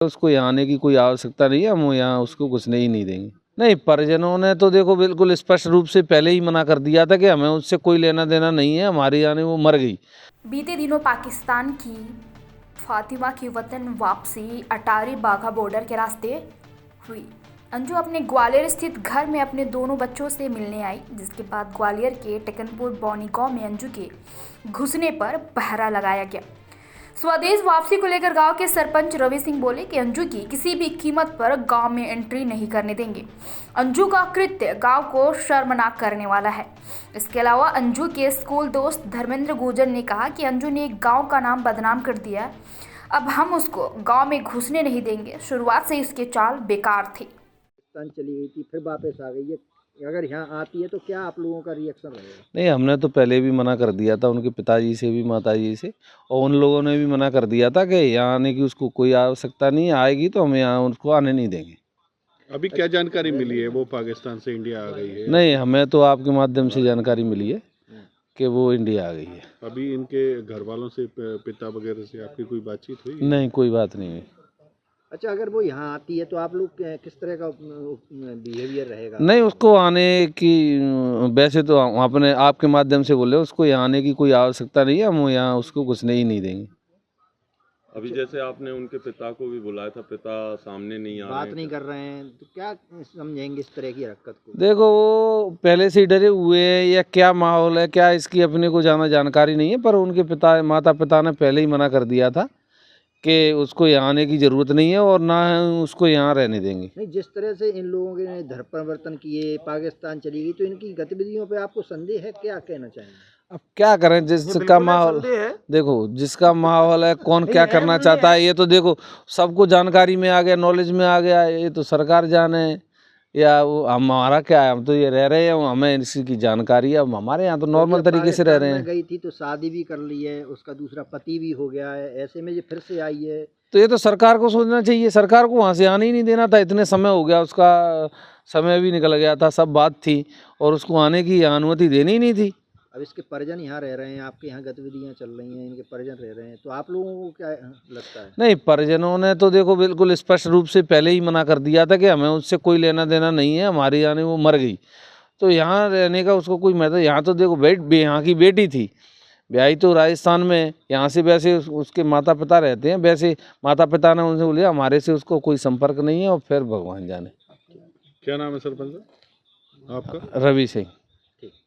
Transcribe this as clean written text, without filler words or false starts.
उसको यहाँ आने की कोई आवश्यकता नहीं है, हम यहाँ उसको घुसने ही नहीं देंगे। नहीं, परिजनों ने तो देखो बिल्कुल स्पष्ट रूप से पहले ही मना कर दिया था कि हमें उससे कोई लेना देना नहीं है, हमारे यानी वो मर गई। बीते दिनों पाकिस्तान की फातिमा की वतन वापसी अटारी बाघा बॉर्डर के रास्ते हुई। अंजू अपने ग्वालियर स्थित घर में अपने दोनों बच्चों से मिलने आई, जिसके बाद ग्वालियर के टेकनपुर बौनी गांव में अंजू के घुसने पर पहरा लगाया गया। स्वदेश वापसी को लेकर गांव के सरपंच रवि सिंह बोले कि अंजू की किसी भी कीमत पर गांव में एंट्री नहीं करने देंगे। अंजू का कृत्य गांव को शर्मनाक करने वाला है। इसके अलावा अंजू के स्कूल दोस्त धर्मेंद्र गुर्जर ने कहा कि अंजू ने गांव का नाम बदनाम कर दिया है, अब हम उसको गांव में घुसने नहीं देंगे। शुरुआत से इसके चाल बेकार थी। चली गई थी, फिर वापस आ गई है। अगर यहाँ आती है तो क्या आप लोगों का रिएक्शन रहेगा? नहीं, हमने तो पहले भी मना कर दिया था, उनके पिताजी से भी माताजी से, और उन लोगों ने भी मना कर दिया था कि यहाँ आने की उसको कोई आवश्यकता नहीं, आएगी तो हम यहाँ उसको आने नहीं देंगे। अभी क्या जानकारी मिली है, वो पाकिस्तान से इंडिया आ गई है? नहीं, हमें तो आपके माध्यम से जानकारी मिली है कि वो इंडिया आ गई है। अभी इनके घर वालों से, पिता वगैरह से आपकी कोई बातचीत हुई? नहीं, कोई बात नहीं हुई। अच्छा, अगर वो यहाँ आती है तो आप लोग किस तरह का बिहेवियर रहेगा? नहीं, उसको आने की वैसे तो हम अपने आपके माध्यम से बोले, उसको यहाँ आने की कोई आवश्यकता नहीं है, हम यहाँ उसको घुसने ही नहीं देंगे। अभी जैसे आपने उनके पिता को भी बुलाया था, पिता सामने नहीं आ रहे हैं, बात नहीं कर रहे हैं, तो क्या समझेंगे इस तरह की हरकत को? देखो, वो पहले से ही डरे हुए हैं या क्या माहौल है, क्या इसकी अपने को जानकारी नहीं है, पर उनके माता पिता ने पहले ही मना कर दिया था कि उसको यहाँ आने की ज़रूरत नहीं है और ना उसको यहाँ रहने देंगे। नहीं, जिस तरह से इन लोगों ने धर्म परिवर्तन किए, पाकिस्तान चली गई, तो इनकी गतिविधियों पे आपको संदेह है? क्या कहना चाहेंगे? अब क्या करें, जिसका माहौल देखो, जिसका माहौल है, कौन क्या करना चाहता है, ये तो देखो सबको जानकारी में आ गया, नॉलेज में आ गया, ये तो सरकार जाने या वो हमारा क्या है, हम तो ये रह रहे हैं, हमें इसकी जानकारी है। अब हमारे यहाँ तो नॉर्मल तरीके से रह रहे हैं। गई थी तो शादी भी कर ली है, उसका दूसरा पति भी हो गया है, ऐसे में ये फिर से आई है, तो ये तो सरकार को सोचना चाहिए, सरकार को वहाँ से आने ही नहीं देना था। इतने समय हो गया, उसका समय भी निकल गया था, सब बात थी, और उसको आने की अनुमति देनी ही नहीं थी। अब इसके परिजन यहाँ रह रहे हैं, आपके यहाँ गतिविधियाँ चल रही हैं, इनके परिजन रह रहे हैं, तो आप लोगों को क्या लगता है? नहीं, परिजनों ने तो देखो बिल्कुल स्पष्ट रूप से पहले ही मना कर दिया था कि हमें उससे कोई लेना देना नहीं है, हमारी यानी वो मर गई, तो यहाँ रहने का उसको कोई मतलब। यहाँ तो देखो यहाँ की बेटी थी, ब्याही तो राजस्थान में, यहाँ से वैसे उसके माता पिता रहते हैं, वैसे माता पिता ने उनसे बोले हमारे से उसको कोई संपर्क नहीं है, और फिर भगवान जाने। क्या नाम है सरपंच आपका? रवि सिंह।